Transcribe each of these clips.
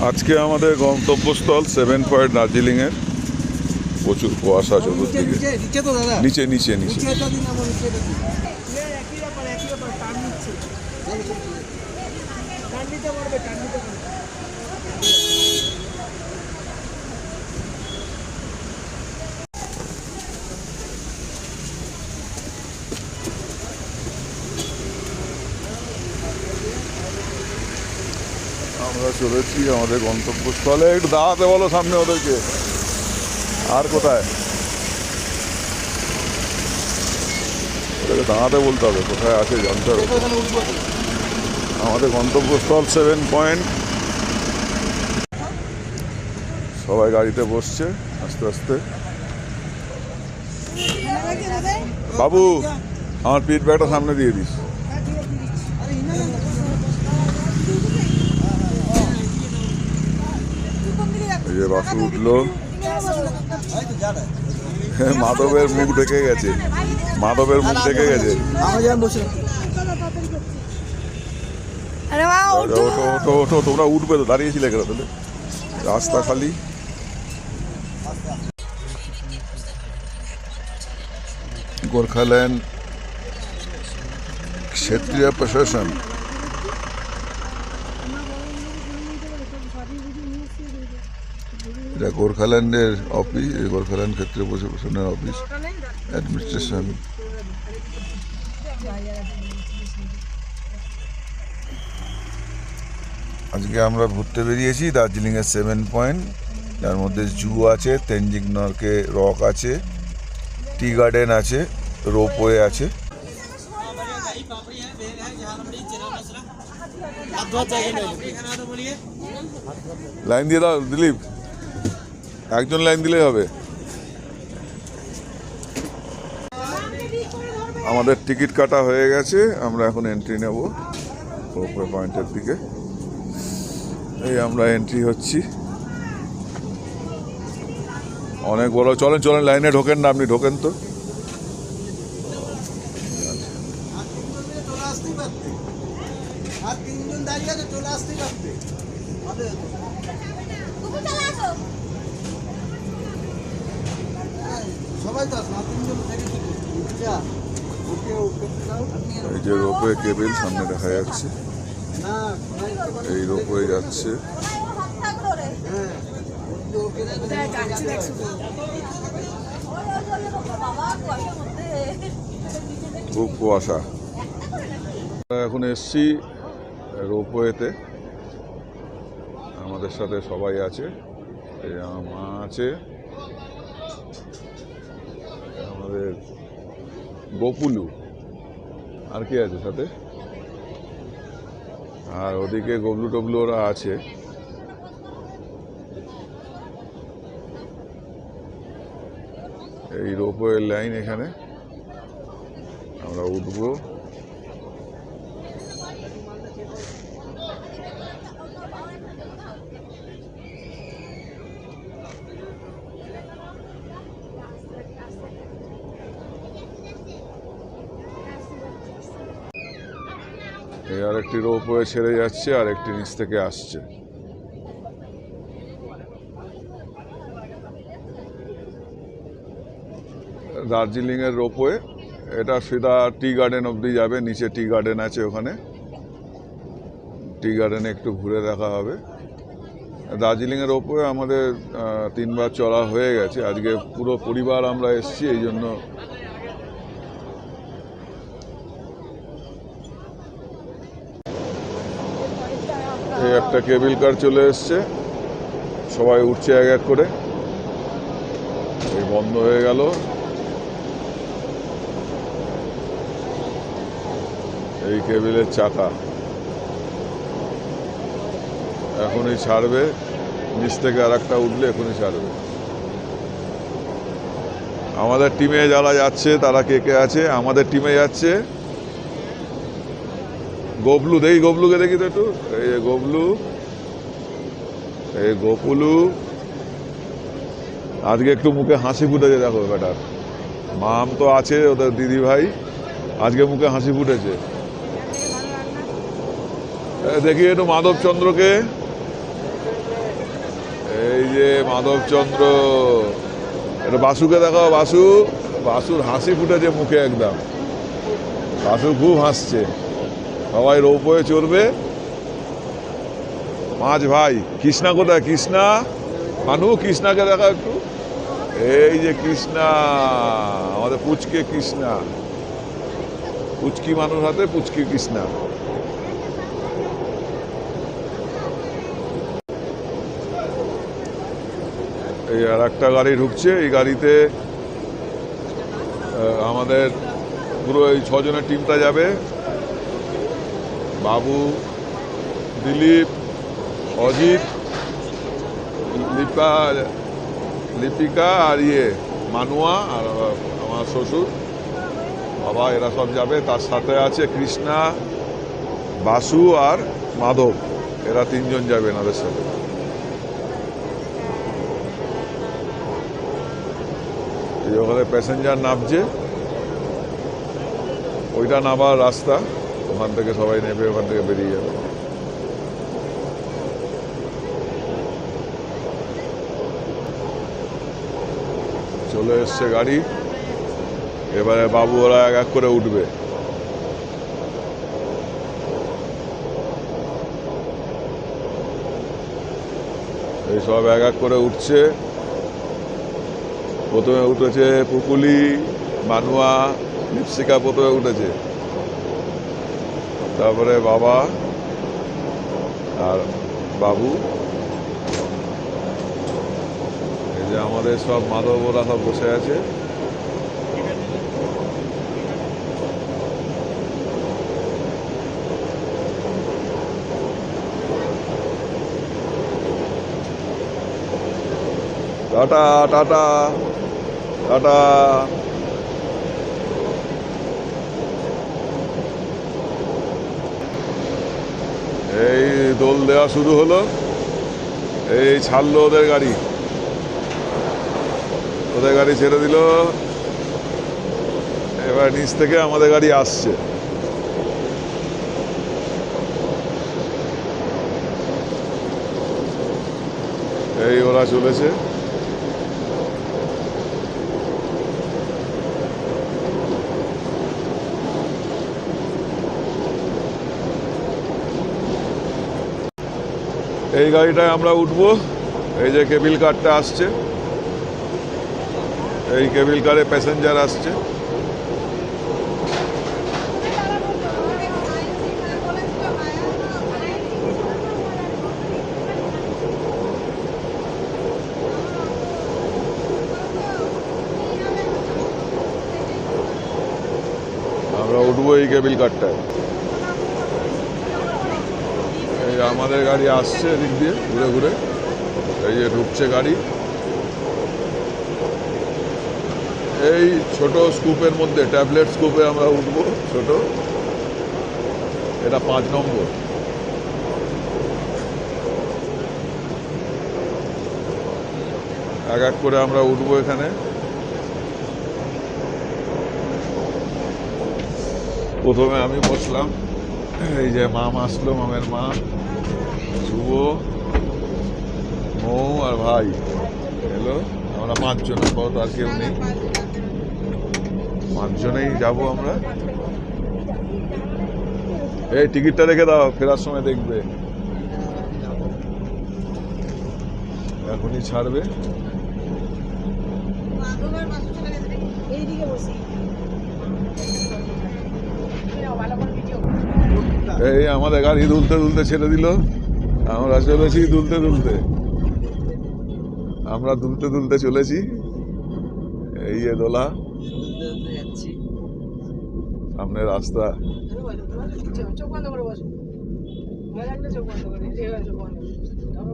আজকে আমাদের গন্তব্যস্থল 7 পয়েন্ট দার্জিলিংয়ের। প্রচুর কুয়াশা চতুর্দিকে। নিচে নিচে নিচে আমরা চলেছি আমাদের গন্তব্যস্থলে। একটু দাঁড়াতে বলো সামনে ওদেরকে। আর কোথায় ওদেরকে দাঁড়াতে বলতে হবে, কোথায় আছে জানতে হবে। আমাদের গন্তব্যস্থল 7 পয়েন্ট। সবাই গাড়িতে বসছে আস্তে আস্তে। বাবু আমার পিঠ ব্যাগটা সামনে দিয়ে দিস। এই যে বাসু উঠলো। মাধবের মুখ ঢেকে গেছে, মাধবের মুখ ঢেকে গেছে। ওঠো ওঠো, তোমরা উঠবে তো, দাঁড়িয়েছিলে কেন তাহলে? রাস্তা খালি। গোর্খাল্যান্ড ক্ষেত্রীয় প্রশাসন। এটা গোর্খাল্যান্ডের অফিস, গোর্খাল্যান্ড ক্ষেত্রীয় প্রশাসনের অফিস, অ্যাডমিনিস্ট্রেশন। আজকে আমরা ঘুরতে বেরিয়েছি দার্জিলিংয়ের 7 পয়েন্ট, যার মধ্যে জু আছে, তেনজিং নরকে রক আছে, টি গার্ডেন আছে, রোপওয়ে আছে। লাইন দিয়ে দাও দিলীপ, একজন লাইন দিলেই হবে। আমাদের টিকিট কাটা হয়ে গেছে, আমরা এখন এন্ট্রি নেব রোপওয়ে পয়েন্টের দিকে। এই আমরা এন্ট্রি হচ্ছি। অনেক বড়। চলেন চলেন, লাইনে ঢোকেন না, আপনি ঢোকেন তো। এই যে রোপওয়ে কেবল সামনে দেখা যাচ্ছে, এই রোপওয়ে যাচ্ছে। খুব কুয়াশা। এখন এসছি রোপওয়েতে, আমাদের সাথে সবাই আছে। এই আমার মা আছে, আমাদের গোপুলু, আর কি আছে সাথে, আর ওদিকে গবলু টবলু ওরা আছে। এই রোপওয়ের লাইন, এখানে আমরা উঠবো। এই আরেকটি রোপওয়ে ছেড়ে যাচ্ছে, আর একটি নিচ থেকে আসছে। দার্জিলিংয়ের রোপওয়ে এটা সিধা টি গার্ডেন অবধি যাবে। নিচে টি গার্ডেন আছে, ওখানে টি গার্ডেনে একটু ঘুরে দেখা হবে। দার্জিলিংয়ের রোপওয়ে আমাদের 3 বার চলা হয়ে গেছে। আজকে পুরো পরিবার আমরা এসেছি, এই জন্য এই একটা কেবল কার চলে এসছে, সবাই উঠছে এক এক করে। এই বন্ধ হয়ে গেল। এই কেবলের চাকা এখনই ছাড়বে, নিচ থেকে আর একটা উঠলে এখনই ছাড়বে। আমাদের টিমে যারা যাচ্ছে তারা কে কে আছে? আমাদের টিমে যাচ্ছে গবলু, দেখি গবলুকে দেখি তো একটু। এই গবলু, এই গোপুলু। আজকে একটু মুখে হাসি ফুটেছে, দেখো বেটার। মাম তো আছে, ওদের দিদি ভাই, আজকে মুখে হাসি ফুটেছে। দেখি একটু মাধবচন্দ্রকে, এই যে মাধবচন্দ্র, এটা বাসুকে দেখাও। বাসু, বাসুর হাসি ফুটেছে মুখে একদম। বাসু খুব হাসছে। সবাই রোপওয়ে চড়বে। মাছ ভাই, কৃষ্ণা কোথায়? কৃষ্ণা, মানু কৃষ্ণাকে দেখা একটু। এই যে কৃষ্ণা, আমাদের পুচকে কৃষ্ণা, পুচকি মানুষ হাতে পুচকি কৃষ্ণা। এই আর একটা গাড়ি ঢুকছে। এই গাড়িতে আমাদের পুরো এই 6 জনের টিমটা যাবে। বাবু, দিলীপ, অজিত, লিপিকা আর মানুয়া আর আমার শ্বশুর বাবা, এরা সব যাবে। তার সাথে আছে কৃষ্ণা, বাসু আর মাধব, এরা 3 জন যাবে এনাদের সাথে। এই ওখানে প্যাসেঞ্জার নামছে, ওইটা নামার রাস্তা। ওখান থেকে সবাই নেবে, ওখান থেকে বেরিয়ে যাবে। চলে এসছে গাড়ি। এবারে বাবু ওরা এক এক করে উঠবে। এই সব এক এক করে উঠছে। প্রথমে উঠেছে পুকুলি, মানুয়া, লিপসিকা প্রথমে উঠেছে, তারপরে বাবা আর বাবু। এই যে আমাদের সব মাধব ওরা সব বসে আছে। Tata tata tata. এই দোল দেওয়া শুরু হলো। এই ছাড়লো ওদের গাড়ি, ওদের গাড়ি ছেড়ে দিল। এবার নিচ থেকে আমাদের গাড়ি আসছে। এই ওরা চলেছে। এই গাড়িটায় আমরা উঠবো। এই যে কেবিল কারটা আসছে, এই কেবিল কারে প্যাসেঞ্জার আসছে। আমরা উঠবো এই কেবিল কারটায়। এই আমাদের গাড়ি আসছে এদিক দিয়ে ঘুরে ঘুরে। এই যে ঢুকছে গাড়ি। এই ছোট স্কুপের মধ্যে, ট্যাবলেট স্কুপে আমরা উঠবো, ছোট। এটা 5 নম্বর। এক এক করে আমরা উঠবো এখানে। প্রথমে আমি বসলাম। এই যে মাম আসলো, মামের মা, শুভ, মৌ আর ভাই এলো। আমরা 5 জন, আপাতত আর কেউ নেই। 5 জনেই যাবো আমরা। এই টিকিটটা রেখে দাও, ফেরার সময় দেখবে। এখনই ছাড়বে। এই আমাদের গাড়ি দুলতে দুলতে ছেড়ে দিল। আমরা চলেছি দুলতে দুলতে, আমরা দুলতে দুলতে চলেছি। এই যে দোলা, সামনে রাস্তা। চোখ বন্ধ করে বসো, ভয় লাগলে চোখ বন্ধ করে, চোখ বন্ধ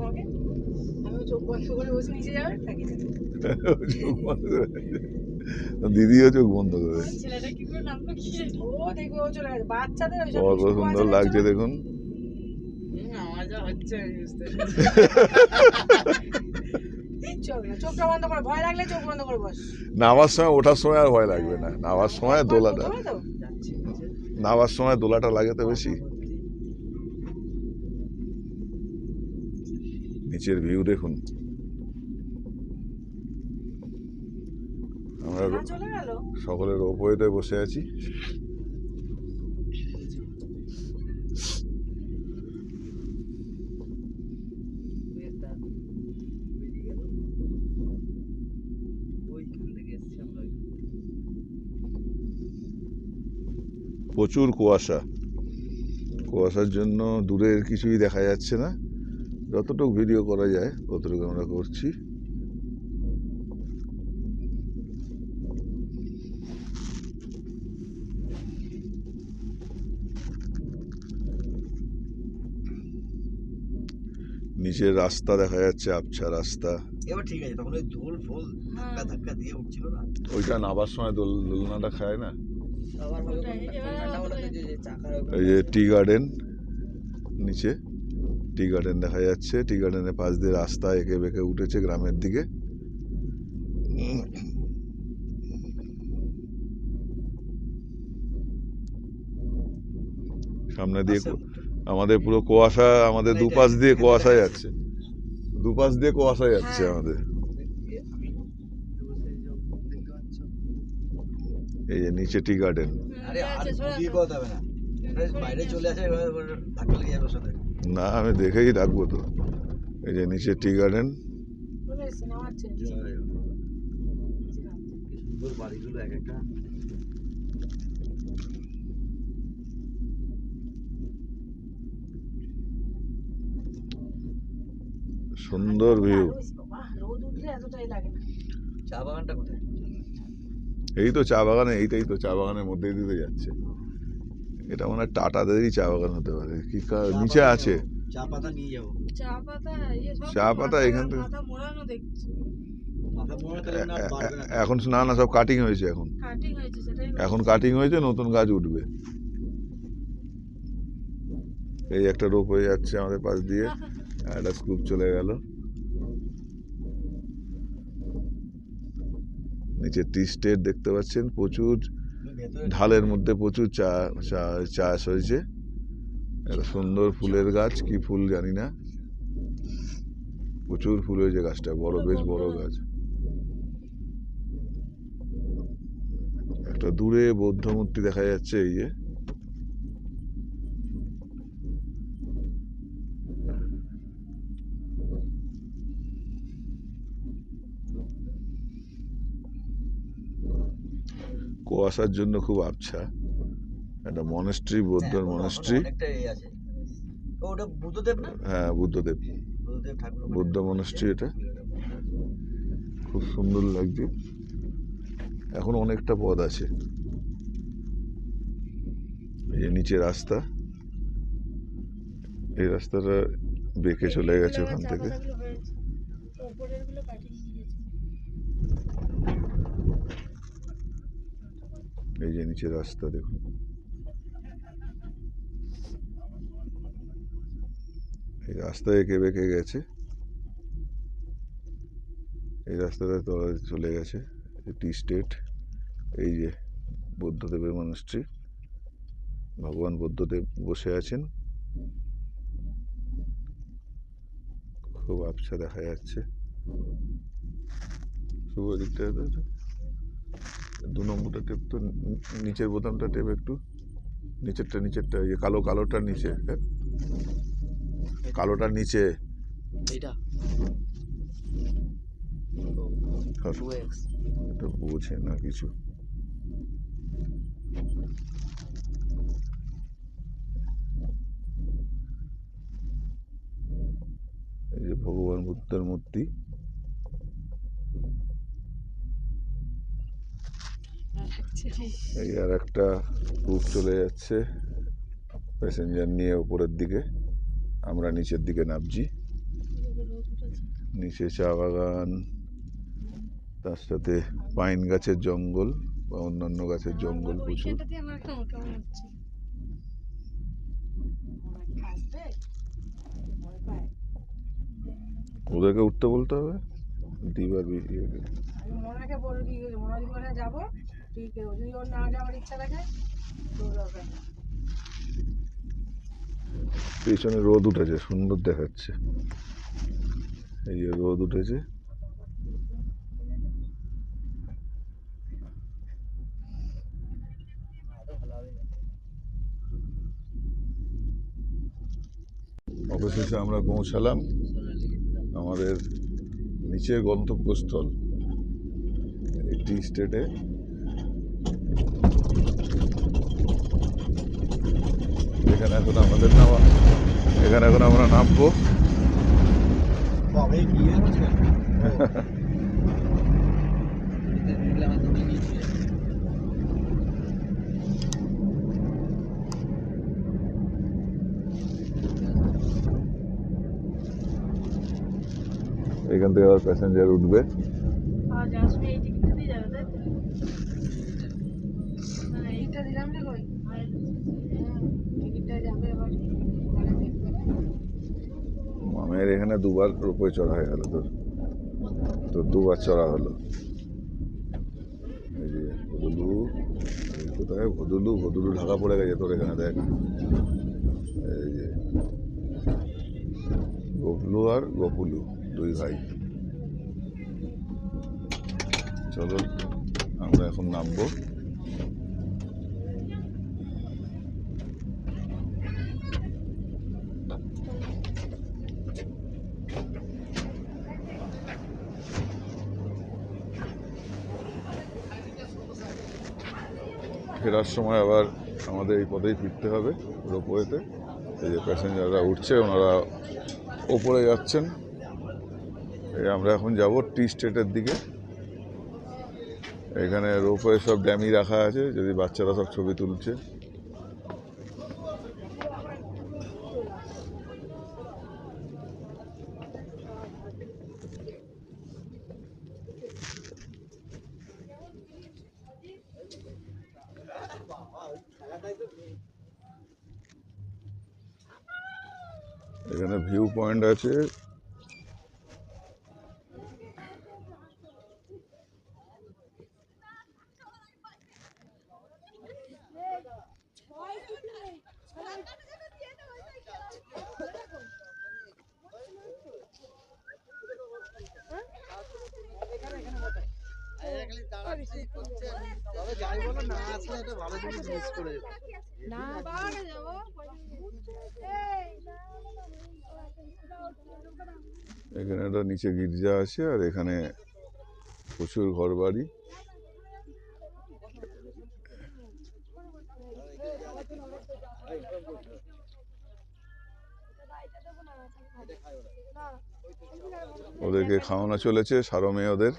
করে আমি চোখ বন্ধ করে বসে নিচে যাবে থাকি। দিদিও চোখ বন্ধ করে। ছেলেটা কি করে নামলো, কি ও দেখবে, ও চলে গেছে। বাচ্চাদের কত সুন্দর লাগছে দেখুন। আমার যা হচ্ছে আমি বুঝতে চোখটা বন্ধ করে, ভয় লাগলে চোখ বন্ধ করে বস। নামার সময়, ওঠার সময় আর ভয় লাগবে না। নামার সময় দোলাটা, নামার সময় দোলাটা লাগে তো বেশি। নিচের ভিউ দেখুন। আমরা না চলে গেল। সকলে রোপওয়েতে বসে আছি। প্রচুর কুয়াশা, কুয়াশার জন্য দূরের কিছুই দেখা যাচ্ছে না। যতটুকু ভিডিও করা যায় ততটুকু আমরা করছি। নিচের রাস্তা দেখা যাচ্ছে, আবছা রাস্তা। এবার ঠিক আছে, তখন ওই দোল ফোল ধাক্কা ধাক্কা দিয়ে উঠছিল না। ওইটা নাবার সময় দোলনাটা খায় না। আবার এই যে টি গার্ডেন, নিচে টি গার্ডেন দেখা যাচ্ছে। টি গার্ডেনের পাশ দিয়ে রাস্তা এঁকে বেঁকে উঠেছে গ্রামের দিকে। সামনে দিয়ে আমাদের পুরো কুয়াশা, আমাদের দুপাশ দিয়ে কুয়াশা যাচ্ছে, দুপাশ দিয়ে কুয়াশা যাচ্ছে আমাদের। এই যে নিচে টি গার্ডেন। আরে আর বিয়ে করতে হবে না, বাইরে চলে আসে, ধাক্কা লেগে যাবে ওর সাথে। না, আমি দেখেই রাখবো তো। এই যে নিচে টি গার্ডেন। সুন্দর বাড়িগুলো এক একটা। সুন্দর ভিউ। রোদ উঠলে এতটাই লাগে না। চা বাগানটা কোথায়? এই তো চা বাগানে, এইটাই তো চা বাগানের মধ্যে দিতে যাচ্ছে। এটা মনে হয় টাটাদেরই চা বাগান হতে পারে। কি নিচে আছে চা পাতা নিয়ে যাবো। চা পাতা চা পাতা এখান থেকে মাথা মোড়ানো দেখছি। মাথা মোড়া তাহলে না পারবে না। এখন না না, সব কাটিং হয়েছে। এখন কাটিং হয়েছে, সেটাই এখন কাটিং হয়েছে, নতুন গাছ উঠবে। এই একটা রোপ হয়ে যাচ্ছে আমাদের পাশ দিয়ে, একটা স্কুপ চলে গেল। নিচে টি স্টেট দেখতে পাচ্ছেন, প্রচুর ঢালের মধ্যে প্রচুর চাষ হয়েছে। একটা সুন্দর ফুলের গাছ, কি ফুল জানি না, প্রচুর ফুল হয়েছে গাছটা, বড়, বেশ বড় গাছ। একটা দূরে বৌদ্ধ মূর্তি দেখা যাচ্ছে। এই যে কুয়াশার জন্য খুব আবছা। একটা মনেস্ট্রি, বৌদ্ধর মনেস্ট্রি। ওটা বুদ্ধদেব না? হ্যাঁ, বুদ্ধদেব, বুদ্ধদেব ঠাকুর। বুদ্ধ মনেস্ট্রি। এটা খুব সুন্দর লাগছে। এখন অনেকটা পথ আছে। এই নিচে রাস্তা, এই রাস্তাটা বেঁকে চলে গেছে ওখান থেকে। এই যে নিচে রাস্তা দেখুন। এই রাস্তা এঁকে বেঁকে গেছে। এই রাস্তাটা তলায় চলে গেছে টি স্টেট। এই যে বুদ্ধদেবের মনস্ট্রি, ভগবান বুদ্ধদেব বসে আছেন। খুব আবছা দেখা যাচ্ছে। শুভ দিকটা 2 নম্বরটা টেপ তো, নিচের বোতামটা টেপ একটু, নিচেরটা এই কালোটার নিচে, কালোটার নিচে। এটা এটা বোঝে না কিছু। এই যে ভগবান বুদ্ধের মূর্তি। এই আর একটা গ্রুপ চলে যাচ্ছে প্যাসেঞ্জার নিয়ে উপরের দিকে। আমরা নিচের দিকে নামছি। নিচে চা বাগান, তার সাথে পাইন গাছের জঙ্গল বা অন্যান্য গাছের জঙ্গল প্রচুর। ওদেরকে উঠতে বলতে হবে, দিবার মোনাকে বলবি, মোনা যাবো, তুই যদি ওর না যাওয়ার ইচ্ছা থাকে তোর দরকার। পেছনে রোদ উঠেছে, সুন্দর দেখাচ্ছে। এই যে রোদ উঠেছে। অবশেষে আমরা পৌঁছালাম আমাদের নিচের গন্তব্যস্থল এই টি স্টেটে। এখানে এখন আমরা নামবো। কবে গিয়ে এখান থেকে আবার প্যাসেঞ্জার উঠবে। আর যাসবে এই টিকিটটা দিয়ে যাবে তাই তো? না এইটা দিলাম রে কই টিকিটটা যাবে আবার ওখানে দেখবে। মামের এখানে দুবার রোপওয়ে চড়া হয়ে গেল, তোর দুবার চড়া হলো। এই যে ভদুলু, এই কোথায় ভদুলু ঢাকা পড়ে গেছে তোর এখানে, দেখ। এই যে গপলু আর গপুলু দুই ভাই। চলো আমরা এখন নামবো। ফেরার সময় আবার আমাদের এই পথেই ফিরতে হবে রোপওয়েতে। এই যে প্যাসেঞ্জাররা উঠছে, ওনারা ওপরে যাচ্ছেন। এই আমরা এখন যাব টি স্টেটের দিকে। এখানে রোপওয়ে সব ড্যামি রাখা আছে, যদি বাচ্চারা সব ছবি তুলছে। এখানে ভিউ পয়েন্ট আছে। এখানে একটা নিচে গির্জা আছে, আর এখানে প্রচুর ঘরবাড়ি। ওদেরকে খাওয়ানো চলেছে, সারো মেয়ে ওদের।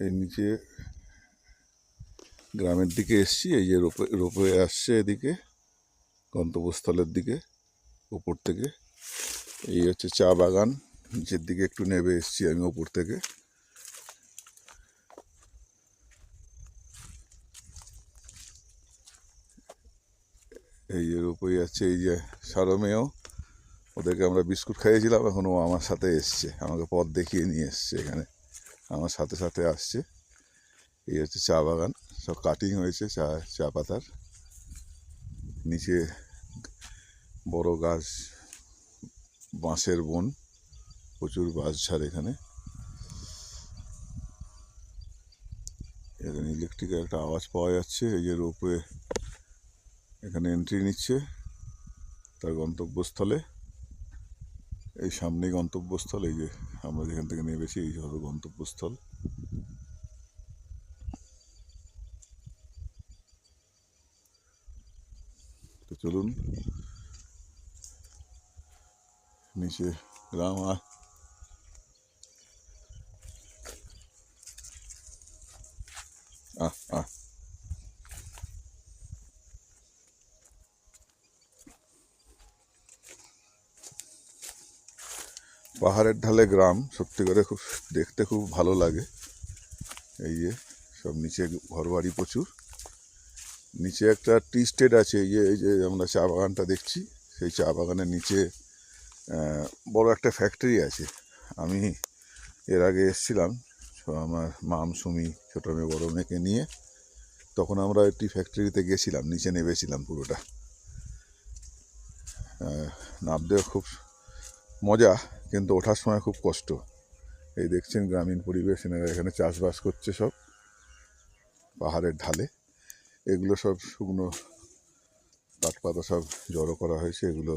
এই নিচে গ্রামের দিকে এসছি। এই যে রোপওয়ে আসছে এদিকে গন্তব্যস্থলের দিকে উপর থেকে। এই হচ্ছে চা বাগান, নিচের দিকে একটু নেমে এসছি আমি উপর থেকে। এই যে রোপওয়ে যাচ্ছে, এই যে সারো মেয়েও, ওদেরকে আমরা বিস্কুট খাইয়েছিলাম, এখন ও আমার সাথে এসছে, আমাকে পথ দেখিয়ে নিয়ে এসছে, এখানে আমার সাথে সাথে আসছে। এই হচ্ছে চা বাগান, সব কাটিং হয়েছে চা পাতার। নিচে বড় গাছ, বাঁশের বন, প্রচুর বাঁশঝাড় এখানে। এখানে ইলেকট্রিকের একটা আওয়াজ পাওয়া যাচ্ছে। এই যে রোপওয়ে এখানে এন্ট্রি নিচ্ছে তার গন্তব্যস্থলে। এই সামনেই গন্তব্যস্থল, এই যে আমরা যেখান থেকে নেমেছি এই হলো গন্তব্যস্থল। তো চলুন নিচে গ্রাম। পাহাড়ের ঢালে গ্রাম, সত্যি করে খুব দেখতে খুব ভালো লাগে। এই যে সব নিচে ঘরবাড়ি প্রচুর। নিচে একটা টি স্টেট আছে, এই যে আমরা চা বাগানটা দেখছি, সেই চা বাগানের নিচে বড় একটা ফ্যাক্টরি আছে। আমি এর আগে এসেছিলাম আমার মাম সুমি ছোটো মেয়ে বড়ো মেয়েকে নিয়ে, তখন আমরা একটি ফ্যাক্টরিতে গেছিলাম, নিচে নেমেছিলাম পুরোটা। নামতেও খুব মজা, কিন্তু ওঠার সময় খুব কষ্ট। এই দেখছেন গ্রামীণ পরিবেশ, এখানে চাষবাস করছে সব পাহাড়ের ঢালে। এগুলো সব শুকনো কাঠপাতা সব জড়ো করা হয়েছে, এগুলো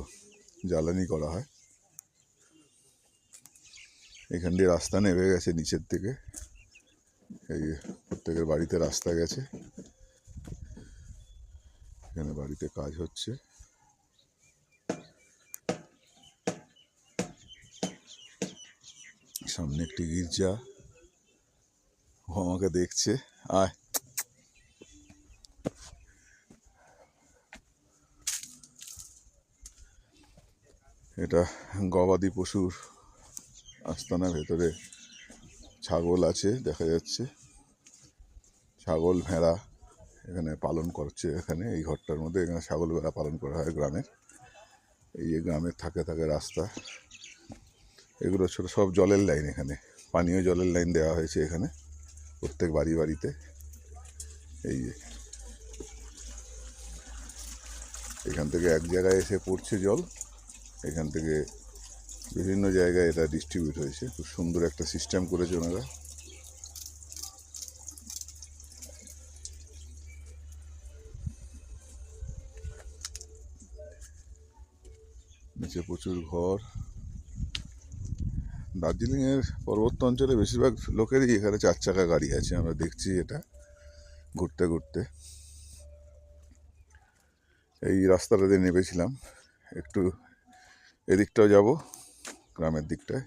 জ্বালানি করা হয়। এখান দিয়ে রাস্তা নেমে গেছে নিচের দিকে, এই প্রত্যেকের বাড়িতে রাস্তা গেছে, এখানে বাড়িতে কাজ হচ্ছে। সামনে একটি গির্জা, ও আমাকে দেখছে, আয়। এটা গবাদি পশুর আস্তানা, ভেতরে ছাগল আছে দেখা যাচ্ছে, ছাগল ভেড়া এখানে পালন করছে। এখানে এই ঘরটার মধ্যে এখানে ছাগল ভেড়া পালন করা হয় গ্রামের। এই যে গ্রামের থাকে রাস্তা, এগুলো ছোটো সব জলের লাইন, এখানে পানীয় জলের লাইন দেওয়া হয়েছে এখানে প্রত্যেক বাড়ি বাড়িতে। এই যে এখান থেকে এক জায়গায় এসে পড়ছে জল, এখান থেকে বিভিন্ন জায়গায় এটা ডিস্ট্রিবিউট হয়েছে। খুব সুন্দর একটা সিস্টেম করেছে ওনারা। নিচে প্রচুর ঘর। দার্জিলিংয়ের পর্বত্য অঞ্চলে বেশিরভাগ লোকেরই এখানে 4 চাকা গাড়ি আছে, আমরা দেখছি এটা ঘুরতে ঘুরতে। এই রাস্তাটা দিয়ে নেমেছিলাম, একটু এদিকটাও যাব, গ্রামের দিকটায়।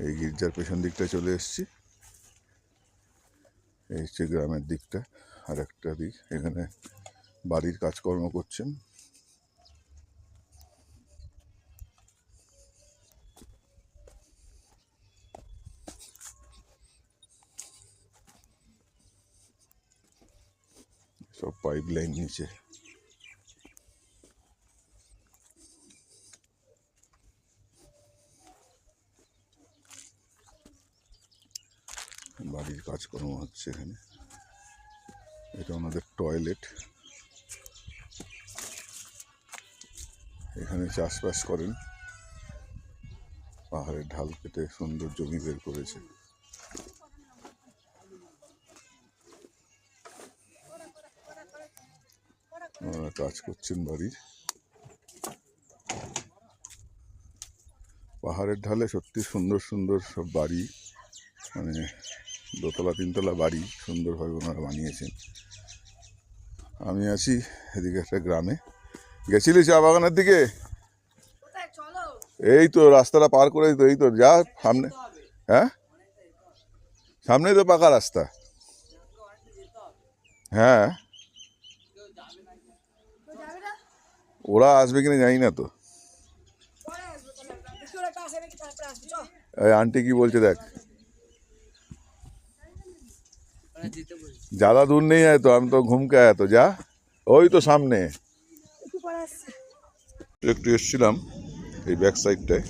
এই গির্জার পেছন দিকটায় চলে এসেছি, এই হচ্ছে গ্রামের দিকটা। আর একটা দিক, এখানে বাড়ির কাজকর্ম করছেন। সব পাইপ লাইন নিচে। বাড়ির কাজকর্ম হচ্ছে এখানে। এটা ওনাদের টয়লেট। এখানে চাষবাস করেন, পাহাড়ের ঢাল কেটে সুন্দর জমি বের করেছে। ওনারা কাজ করছেন বাড়ির। পাহাড়ের ঢালে সত্যি সুন্দর সুন্দর সব বাড়ি, মানে 2তলা 3তলা বাড়ি সুন্দরভাবে ওনারা বানিয়েছেন। আমি আছি এদিকে একটা গ্রামে। গেছিলি চা বাগানের দিকে? এই তো রাস্তাটা পার করে, তো এই তো যা সামনে। হ্যাঁ, সামনেই তো পাকা রাস্তা। হ্যাঁ, ওরা আসবে কিনা জানি না তো। এই আন্টি কি বলছে দেখ। ज़्यादा दूर नहीं है तो हम तो घूम के आया, तो जा ওই তো সামনে। একটু এসেছিলাম এই ব্যাক সাইডটায়।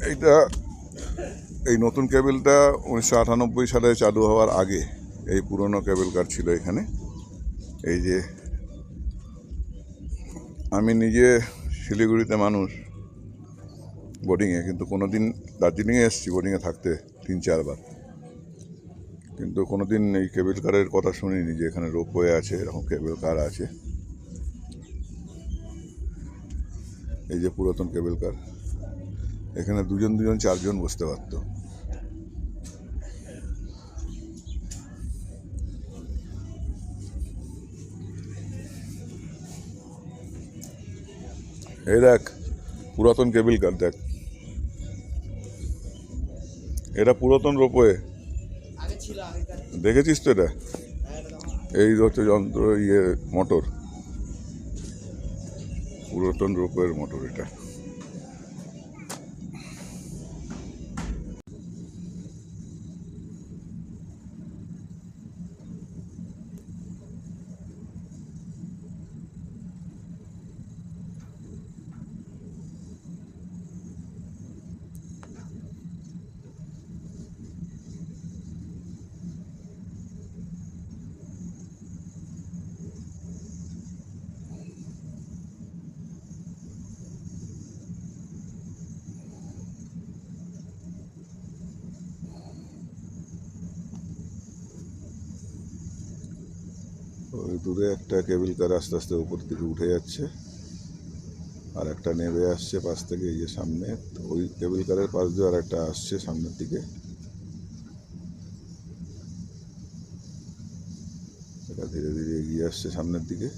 এইটা এই নতুন কেবলটা 1998 সালে চালু হওয়ার আগে এই পুরনো কেবল কার ছিল এখানে। এই যে আমি নিজে শিলিগুড়িতে মানুষ বোর্ডিংয়ে, কিন্তু কোনো দিন দার্জিলিংয়ে এসেছি বোর্ডিংয়ে থাকতে 3-4 বার, কিন্তু কোনো দিন এই কেবল কারের কথা শুনিনি যে এখানে রোপওয়ে আছে, এরকম কেবল কার আছে। এই যে পুরাতন কেবল কার, এখানে 2জন 4জন বসতে পারতো। এই দেখ পুরাতন কেবল কার, দেখ এটা পুরাতন রোপওয়ে, দেখেছিস তো এটা? এই হচ্ছে যন্ত্র, মোটর, পুরাতন রোপওয়ের মোটর এটা। দূরে একটা কেবল কার আস্তে আস্তে উপর দিকে উঠে যাচ্ছে, আর একটা নেমে আসছে পাশ থেকে, এই যে সামনে ওই কেবল কারের পাশ দিয়ে আর একটা আসছে সামনের দিকে। এটা ধীরে ধীরে এগিয়ে আসছে সামনের দিকে।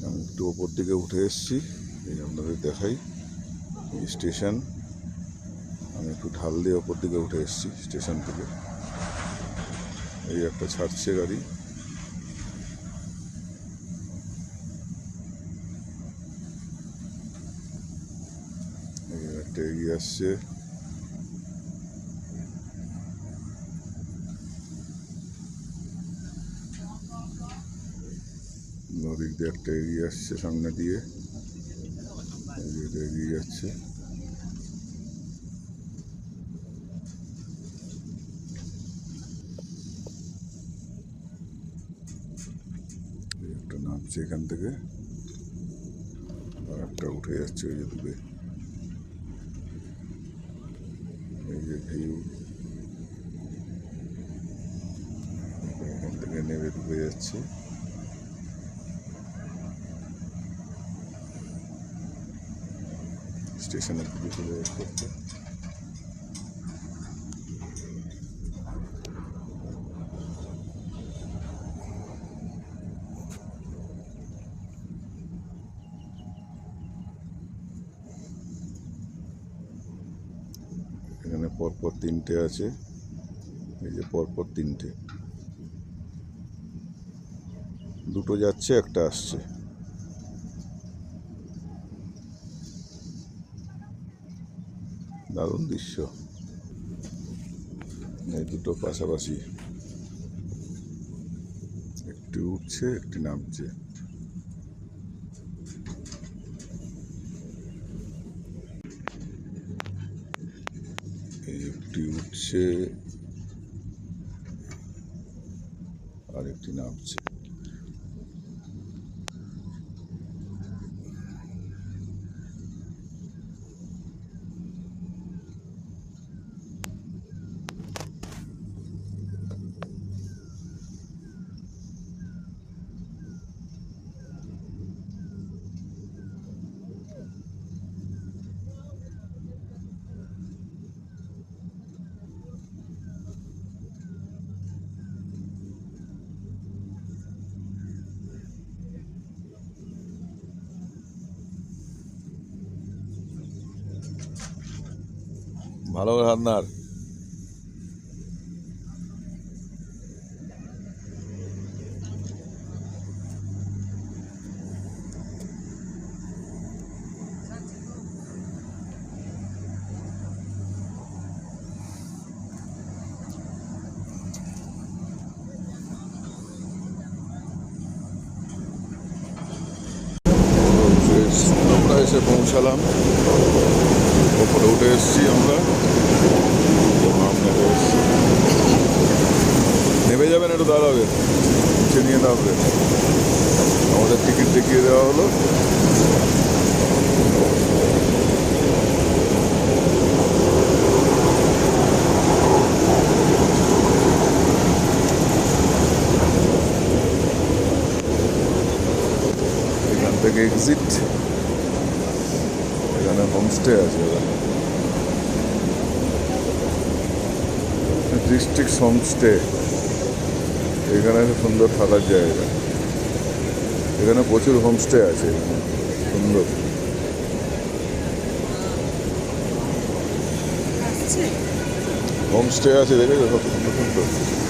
আমি একটু ওপর দিকে উঠে এসেছি, এই আপনাদের দেখাই এই স্টেশন। আমি একটু ঢাল দিয়ে ওপর দিকে উঠে এসেছি স্টেশন থেকে। এই একটা ছাড়ছে গাড়ি, এই একটা এগিয়ে আসছে। নদীর দিয়ে একটা এগিয়ে আসছে সামনে দিয়ে, এই যে এটা এগিয়ে যাচ্ছে। এই একটা নামছে এখান থেকে, আর একটা উঠে যাচ্ছে ওই যে দূরে। এই যে ভিউ, এখান থেকে নেমে ডুবে যাচ্ছে। স্টেশনের দিকে চলে যাচ্ছে। এখানে পরপর তিনটে আছে, এই যে পরপর তিনটে, দুটো যাচ্ছে একটা আসছে। দারুণ দৃশ্য, এই দুটো পাশাপাশি, একটি উঠছে একটি নামছে। এই একটি উঠছে আর একটি নামছে। ভালো রান্নার আমরা এসে পৌঁছালাম, ওপরে উঠে এসেছি আমরা। নেমে যাবেন, একটু দাঁড়াবেন, নিচে নিয়ে নামবেন। আমাদের টিকিট দেখিয়ে দেওয়া হলো। এখান থেকে এক্সিট, এখানে হোমস্টে আছে, ডিস্ট্রিক্ট হোমস্টে। এখানে সুন্দর থাকার জায়গা, এখানে প্রচুর হোমস্টে আছে, সুন্দর হোমস্টে আছে, দেখেছো, সব সুন্দর সুন্দর।